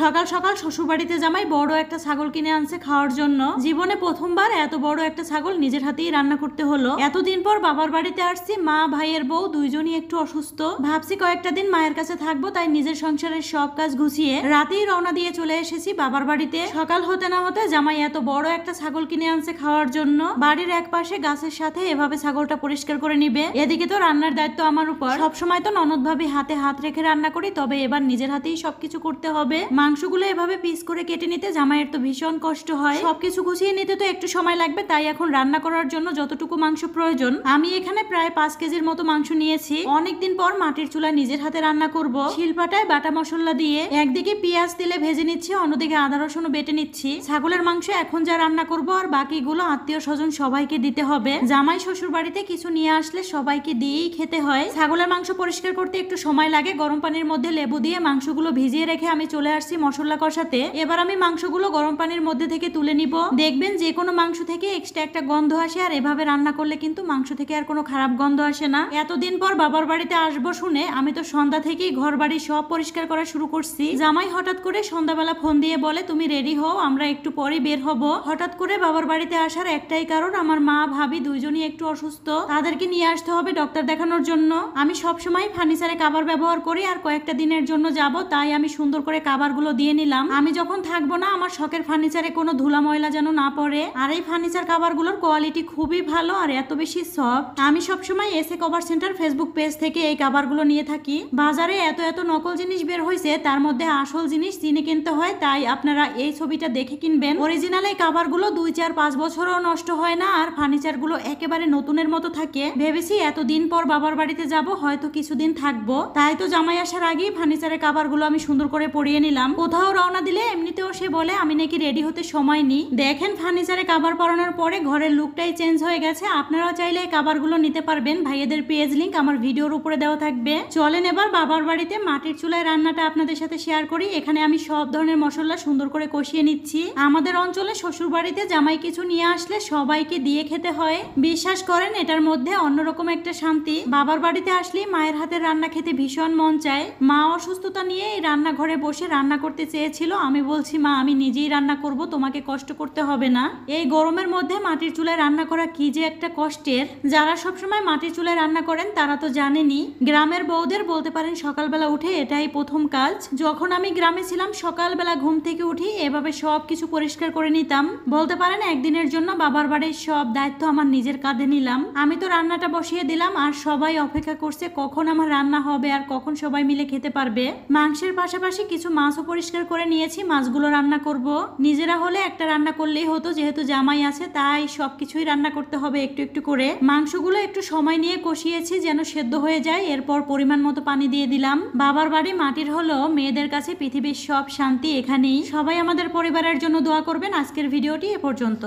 সকাল সকাল শ্বশুরবাড়িতে জামাই বড় একটা ছাগল কিনে আনছে খাওয়ার জন্য। জীবনে প্রথমবার এত বড় একটা ছাগল নিজের হাতেই রান্না করতে হলো। এতদিন পর বাবার বাড়িতে আসছি, মা ভাইয়ের বউ দুইজনই একটু অসুস্থ। ভাবছি কয়েকটা দিন মায়ের কাছে থাকবো, তাই নিজের সংসারের সব কাজ গুছিয়ে রাতেই রওনা দিয়ে চলে এসেছি বাবার বাড়িতে। সকাল হতে না হতে জামাই এত বড় একটা ছাগল কিনে আনছে খাওয়ার জন্য। বাড়ির এক পাশে গাছের সাথে এভাবে ছাগলটা পরিষ্কার করে নিবে। এদিকে তো রান্নার দায়িত্ব আমার উপর। সবসময় তো ননদ ভাবি হাতে হাত রেখে রান্না করি, তবে এবার নিজের হাতেই সবকিছু করতে হবে। মাংসগুলো এভাবে পিস করে কেটে নিতে জামাইয়ের তো ভীষণ কষ্ট হয়। সবকিছু গুছিয়ে নিতে তো একটু সময় লাগবে, তাই এখন রান্না করার জন্য যতটুকু মাংস প্রয়োজন আমি এখানে প্রায় 5 কেজির মতো মাংস নিয়েছি। অনেকদিন পর মাটির চুলায় নিজের হাতে রান্না করব। শিলপাটায় বাটা মশলা দিয়ে একদিকে পেঁয়াজ তেলে ভেজে নিচ্ছি, অন্যদিকে আদা রসুন বেটে নিচ্ছি। ছাগলের মাংস এখন যা রান্না করব আর বাকিগুলো আত্মীয় স্বজন সবাইকে দিতে হবে। জামাই শ্বশুর বাড়িতে কিছু নিয়ে আসলে সবাইকে দিয়েই খেতে হয়। ছাগলের মাংস পরিষ্কার করতে একটু সময় লাগে। গরম পানির মধ্যে লেবু দিয়ে মাংসগুলো ভিজিয়ে রেখে আমি চলে আসছি মশলা কষাতে। এবার আমি মাংসগুলো গরম পানির মধ্যে থেকে তুলে নিব। দেখবেন যে কোনো মাংস থেকে এক্সট্রা একটা গন্ধ আসে, আর এভাবে রান্না করলে কিন্তু মাংস থেকে আর কোনো খারাপ গন্ধ আসে না। এতদিন পর বাবার বাড়িতে আসবো শুনে আমি তো সন্ধ্যা থেকেই ঘর বাড়ি সব পরিষ্কার করা শুরু করছি। জামাই হঠাৎ করে সন্ধ্যাবেলা ফোন দিয়ে বলে, তুমি রেডি হও, আমরা একটু পরে বের হব। হঠাৎ করে বাবার বাড়িতে আসার একটাই কারণ, আমার মা ভাবি দুইজনই একটু অসুস্থ, তাদেরকে নিয়ে আসতে হবে ডক্টর দেখানোর জন্য। আমি সবসময় ফার্নিচারে কাভার ব্যবহার করি, আর কয়েকটা দিনের জন্য যাব, তাই আমি সুন্দর করে কাভারগুলো দিয়ে নিলাম। আমি যখন থাকবো না, আমার শখের ফার্নিচারে কোনো ধুলা ময়লা যেন না পড়ে। আর এই ফার্নিচার কাভারগুলোর কোয়ালিটি খুবই ভালো আর এত বেশি সফট। আমি সবসময় এসে কভার সেন্টার ফেসবুক পেজ থেকে এই কাভারগুলো নিয়ে থাকি। বাজারে এত এত নকল জিনিস বের হয়েছে, তার মধ্যে আসল জিনিস চিনে কিনতে হয়, তাই আপনারা এই ছবিটা দেখে কিনবেন। অরিজিনাল এই কাভারগুলো 2, 4, 5 বছরও নষ্ট হয় না, আর ফার্নিচারগুলো একেবারে নতুনের মতো থাকে। ভেবেছি এতদিন পর বাবার বাড়িতে যাব, হয়তো কিছুদিন থাকবো, তাই তো জামাই আসার আগেই ফার্নিচারের কাভারগুলো আমি সুন্দর করে পরিয়ে নিলাম। কোথাও রওনা দিলে এমনিতেও সে বলে আমি নাকি রেডি হতে সময় নিই। দেখেন ফার্নিচারে কাভার পরানোর পরে ঘরের লুকটাই চেঞ্জ হয়ে গেছে। আপনারাও চাইলে এই কাভারগুলো নিতে পারবেন। ভাইয়াদের পেজ লিংক আমার ভিডিওর উপরে দেওয়া থাকবে। চলেন এবার বাবার বাড়িতে মাটির চুলায় রান্নাটা আপনাদের সাথে শেয়ার করি। এখানে আমি সব ধরনের মশলা সুন্দর করে কষিয়ে নিচ্ছি। আমাদের অঞ্চলে শ্বশুর বাড়িতে জামাই কিছু নিয়ে আসলে সবাইকে দিয়ে খেতে হয়। বিশ্বাস করেন এটার মধ্যে অন্যরকম একটা শান্তি। বাবার বাড়িতে আসলে মায়ের হাতের রান্না খেতে ভীষণ মন চায়। মা অসুস্থতা নিয়ে এই রান্নাঘরে বসে রান্না করতে চেয়েছিল। আমি বলছি, মা আমি নিজেই রান্না করব, তোমাকে কষ্ট করতে হবে না। এই গরমের মধ্যে মাটির চুলায় রান্না করা কি যে একটা কষ্টের। যারা সবসময় মাটির চুলায় রান্না করেন তারা তো জানেনই। গ্রামের বউদের বলতে পারেন সকালবেলা উঠে এটাই প্রথম কাজ। যখন আমি গ্রামে ছিলাম সকালবেলা ঘুম থেকে উঠি এভাবে সব কিছু পরিষ্কার করে নিতাম। বলতে পারেন একদিনের জন্য বাবার বাড়ির সব দায়িত্ব আমার নিজের কাঁধে নিলাম। আমি তো রান্নাটা বসিয়ে দিলাম, আর সবাই অপেক্ষা করছে কখন আমার রান্না হবে আর কখন সবাই মিলে খেতে পারবে। মাংসের পাশাপাশি কিছু মাছও পরিষ্কার করে নিয়েছি, মাছগুলো রান্না করব। নিজেরা হলে একটা রান্না করলেই হতো, যেহেতু জামাই আছে তাই সবকিছুই রান্না করতে হবে একটু একটু করে। মাংসগুলো একটু সময় নিয়ে কষিয়েছি যেন সেদ্ধ হয়ে যায়, এরপর পরিমাণ মতো পানি দিয়ে দিলাম। বাবার বাড়ি মাটির হলো মেয়েদের কাছে পৃথিবীর সব শান্তি এখানেই। সবাই আমাদের পরিবারের জন্য দোয়া করবেন। আজকের ভিডিওটি এ পর্যন্ত।